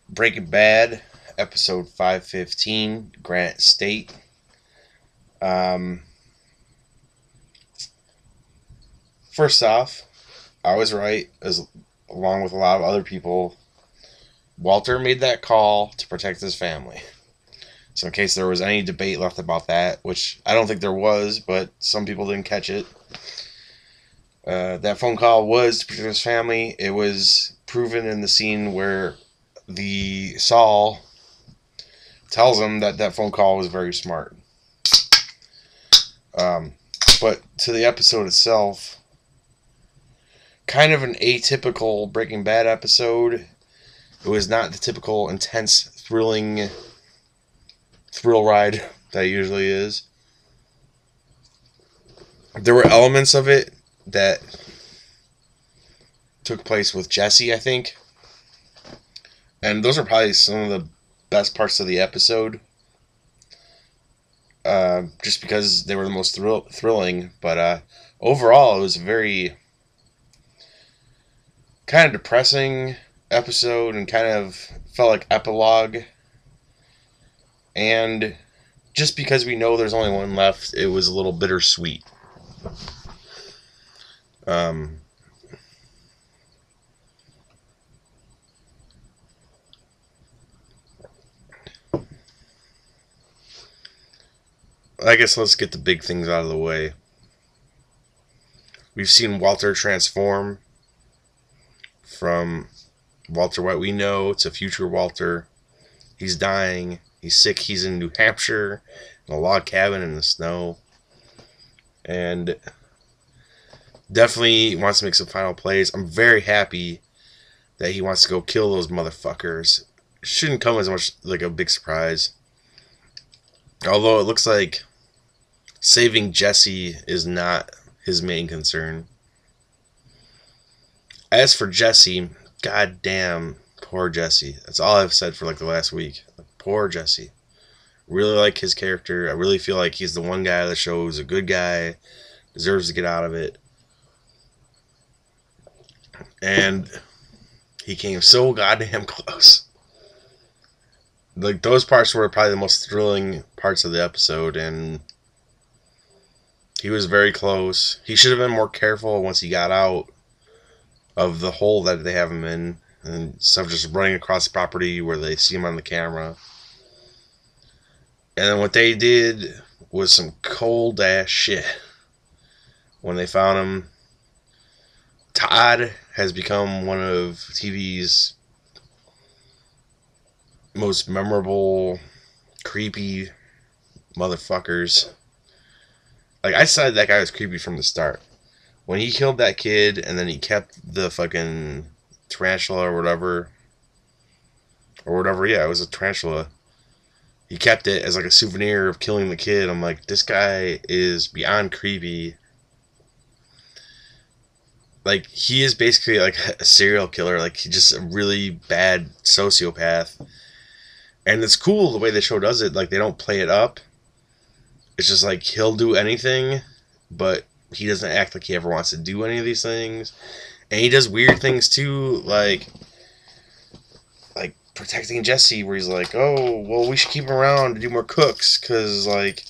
Breaking Bad, episode 515, Granite State. Um, First off, I was right, as along with a lot of other people. Walter made that call to protect his family. So in case there was any debate left about that, which I don't think there was, but some people didn't catch it, that phone call was to protect his family. It was proven in the scene where the Saul tells him that that phone call was very smart. Um, but to the episode itself, kind of an atypical Breaking Bad episode. It was not the typical intense, thrilling thrill ride that it usually is. There were elements of it that took place with Jesse, I think. And those are probably some of the best parts of the episode. Just because they were the most thrilling. But overall, it was a very kind of depressing episode and kind of felt like epilogue. And just because we know there's only one left, it was a little bittersweet. Um, I guess let's get the big things out of the way. We've seen Walter transform from Walter White we know to future Walter. He's dying. He's sick. He's in New Hampshire in a log cabin in the snow. And definitely wants to make some final plays. I'm very happy that he wants to go kill those motherfuckers. It shouldn't come as much like a big surprise. Although it looks like saving Jesse is not his main concern. As for Jesse, goddamn, poor Jesse. That's all I've said for like the last week. Poor Jesse. Really like his character. I really feel like he's the one guy of the show who's a good guy, deserves to get out of it. And he came so goddamn close. Like, those parts were probably the most thrilling parts of the episode, and he was very close. He should have been more careful once he got out of the hole that they have him in, and instead of just running across the property where they see him on the camera. And then what they did was some cold ass shit. When they found him, Todd has become one of TV's most memorable, creepy motherfuckers. Like, I decided that guy was creepy from the start. When he killed that kid, and then he kept the fucking tarantula or whatever, yeah, it was a tarantula. He kept it as like a souvenir of killing the kid. I'm like, this guy is beyond creepy. Like, he is basically like a serial killer. Like, he's just a really bad sociopath. And it's cool the way the show does it. Like, they don't play it up. It's just like, he'll do anything, but he doesn't act like he ever wants to do any of these things. And he does weird things too, like protecting Jesse, where he's like, oh, well, we should keep him around to do more cooks, because, like,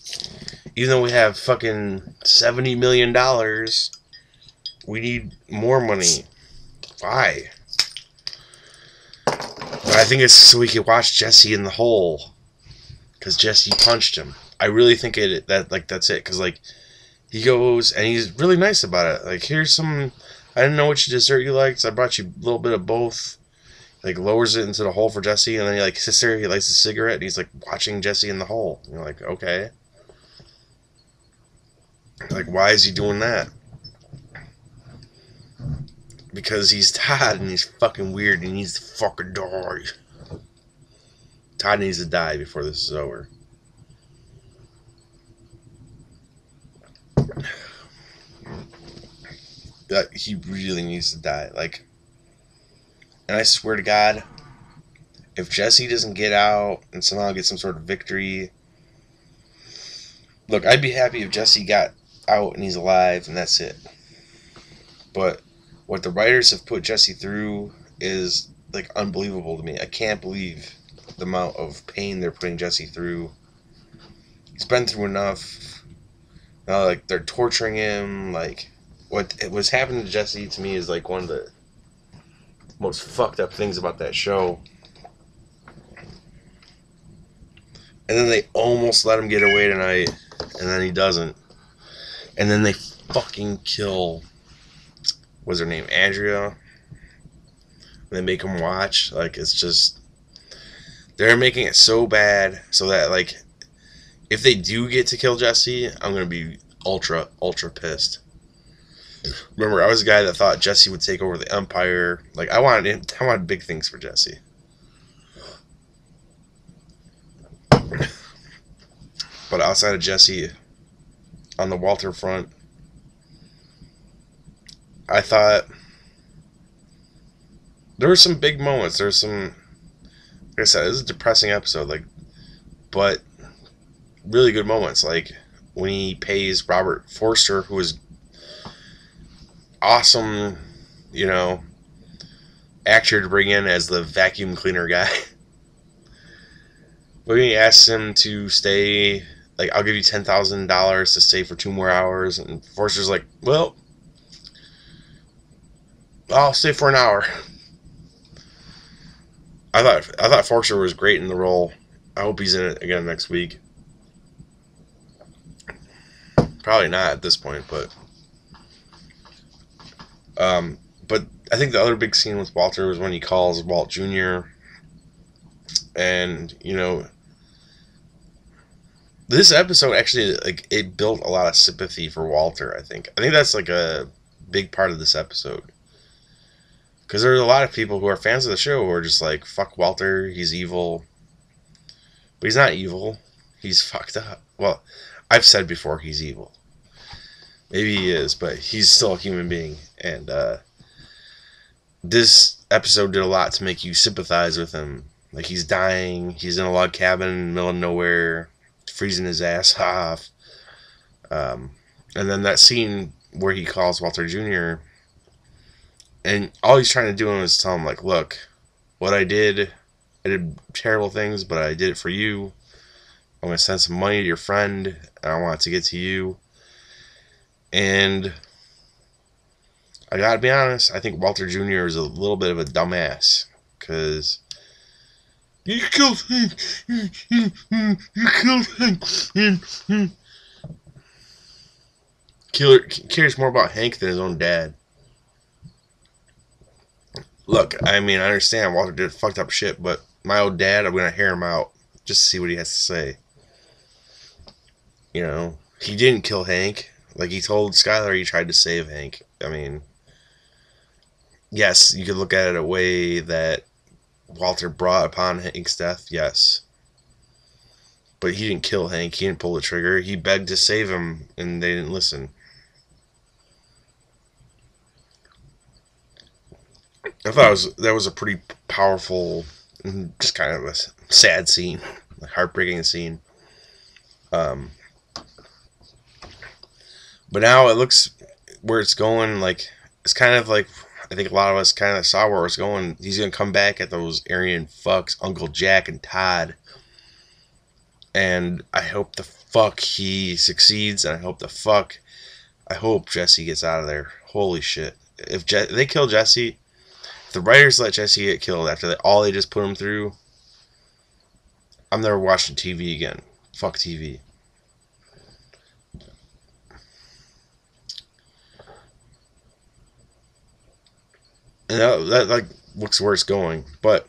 even though we have fucking $70 million, we need more money. Why? But I think it's so we can watch Jesse in the hole, because Jesse punched him. I really think that's it, because, like, he goes, and he's really nice about it. Like, here's some, I didn't know which dessert you liked, so I brought you a little bit of both. Like, lowers it into the hole for Jesse, and then he, like, sits there, he lights a cigarette, and he's, like, watching Jesse in the hole. And you're like, okay. Like, why is he doing that? Because he's Todd, and he's fucking weird, and he needs to fucking die. Todd needs to die before this is over. He really needs to die. Like, and I swear to God, if Jesse doesn't get out and somehow get some sort of victory, look, I'd be happy if Jesse got out and he's alive and that's it. But what the writers have put Jesse through is like unbelievable to me. I can't believe the amount of pain they're putting Jesse through. He's been through enough. Now, like, they're torturing him. Like, what was happening to Jesse to me is like one of the most fucked up things about that show. And then they almost let him get away tonight, and then he doesn't. And then they fucking kill, what's her name, Andrea? And they make him watch. Like, it's just, they're making it so bad so that, like, if they do get to kill Jesse, I'm going to be ultra, ultra pissed. Remember, I was a guy that thought Jesse would take over the Empire. Like, I wanted big things for Jesse. But outside of Jesse, on the Walter front, I thought there were some big moments. There's some, like I said, this is a depressing episode, like, but really good moments. Like when he pays Robert Forster, who is awesome, you know, actor to bring in as the vacuum cleaner guy. When he asks him to stay, like, I'll give you $10,000 to stay for 2 more hours, and Forster's like, well, I'll stay for an hour. I thought Forster was great in the role. I hope he's in it again next week. Probably not at this point, but I think the other big scene with Walter was when he calls Walt Jr. And, you know, this episode actually, like, it built a lot of sympathy for Walter, I think. I think that's, like, a big part of this episode. Because there are a lot of people who are fans of the show who are just like, fuck Walter, he's evil. But he's not evil. He's fucked up. Well, I've said before he's evil. Maybe he is, but he's still a human being. And this episode did a lot to make you sympathize with him. Like, he's dying, he's in a log cabin in the middle of nowhere, freezing his ass off. And then that scene where he calls Walter Jr., and all he's trying to do is tell him, like, look, what I did terrible things, but I did it for you. I'm going to send some money to your friend, and I want it to get to you. And I gotta be honest, I think Walter Jr. is a little bit of a dumbass, because you killed Hank. You killed Hank. Killer cares more about Hank than his own dad. Look, I mean, I understand Walter did fucked up shit, but my old dad, I'm going to hear him out just to see what he has to say. You know, he didn't kill Hank. Like, he told Skylar he tried to save Hank. I mean, yes, you could look at it a way that Walter brought upon Hank's death, yes. But he didn't kill Hank. He didn't pull the trigger. He begged to save him, and they didn't listen. I thought that was a pretty powerful, just kind of a sad scene, a heartbreaking scene. But now it looks where it's going. Like, it's kind of like, I think a lot of us kind of saw where it's going. He's gonna come back at those Aryan fucks, Uncle Jack and Todd. And I hope the fuck he succeeds, and I hope Jesse gets out of there. Holy shit! If they kill Jesse. If the writers let Jesse get killed after all they just put him through, I'm never watching TV again. Fuck TV. And that like looks where it's going. But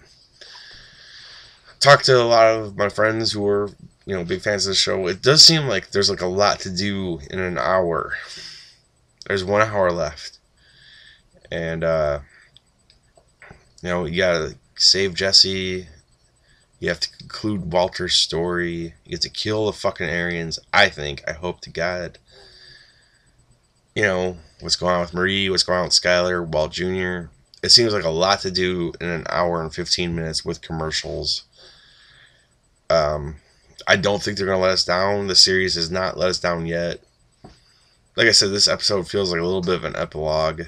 talked to a lot of my friends who were, you know, big fans of the show. It does seem like there's like a lot to do in an hour. There's 1 hour left, and you know, you gotta save Jesse. You have to conclude Walter's story. You have to kill the fucking Aryans, I think. I hope to God. You know, what's going on with Marie, what's going on with Skylar, Walt Jr. It seems like a lot to do in an hour and 15 minutes with commercials. I don't think they're going to let us down. The series has not let us down yet. Like I said, this episode feels like a little bit of an epilogue.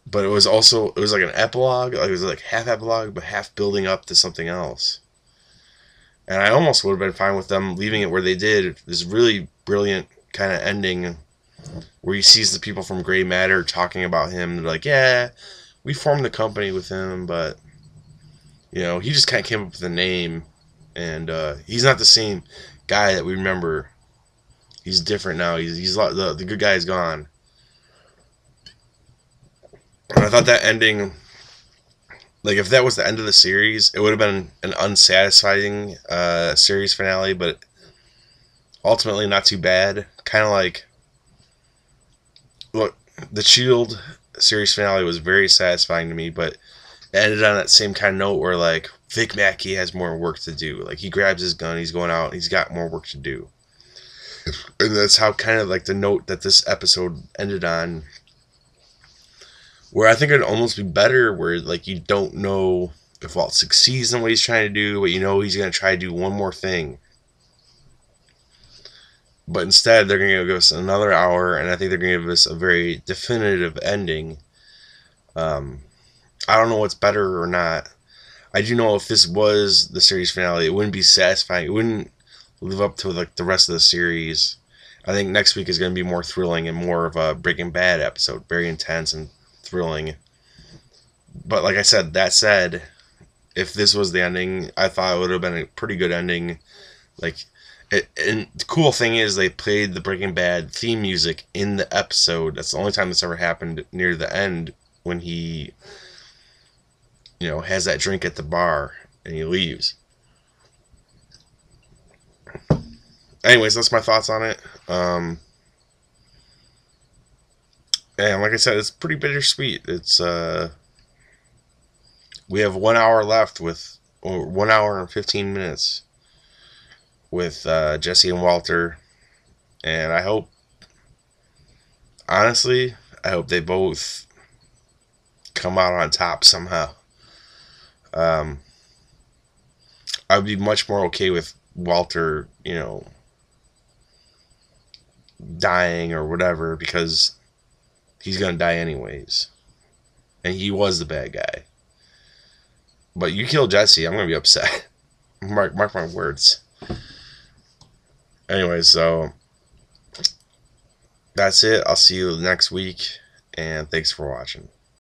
but it was like an epilogue. Like it was like half epilogue, but half building up to something else. And I almost would have been fine with them leaving it where they did. This really brilliant kind of ending where he sees the people from Gray Matter talking about him. They're like, yeah, we formed the company with him, but, you know, he just kind of came up with a name. And he's not the same guy that we remember. He's different now. He's the good guy is gone. And I thought that ending, like if that was the end of the series, it would have been an unsatisfying series finale, but ultimately not too bad. Kind of like, look, the Shield series finale was very satisfying to me, but it ended on that same kind of note where like Vic Mackey has more work to do. Like he grabs his gun, he's going out, he's got more work to do. And that's how kind of like the note that this episode ended on, where I think it'd almost be better where like you don't know if Walt succeeds in what he's trying to do, but you know he's going to try to do one more thing. But instead they're going to give us another hour, and I think they're going to give us a very definitive ending. I don't know what's better or not. I do know if this was the series finale, it wouldn't be satisfying. It wouldn't live up to like the rest of the series. I think next week is going to be more thrilling and more of a Breaking Bad episode, very intense and thrilling. But like I said, that said, if this was the ending, I thought it would have been a pretty good ending. Like, and the cool thing is they played the Breaking Bad theme music in the episode. That's the only time this ever happened, near the end when he, you know, has that drink at the bar and he leaves. Anyways, that's my thoughts on it. And like I said, it's pretty bittersweet. It's we have 1 hour left or 1 hour and 15 minutes with Jesse and Walter, and I hope, honestly, I hope they both come out on top somehow. I'd be much more okay with Walter, you know, dying or whatever, because he's gonna die anyways, and he was the bad guy. But you kill Jesse, I'm gonna be upset. Mark my words. Anyway, so that's it. I'll see you next week, and thanks for watching.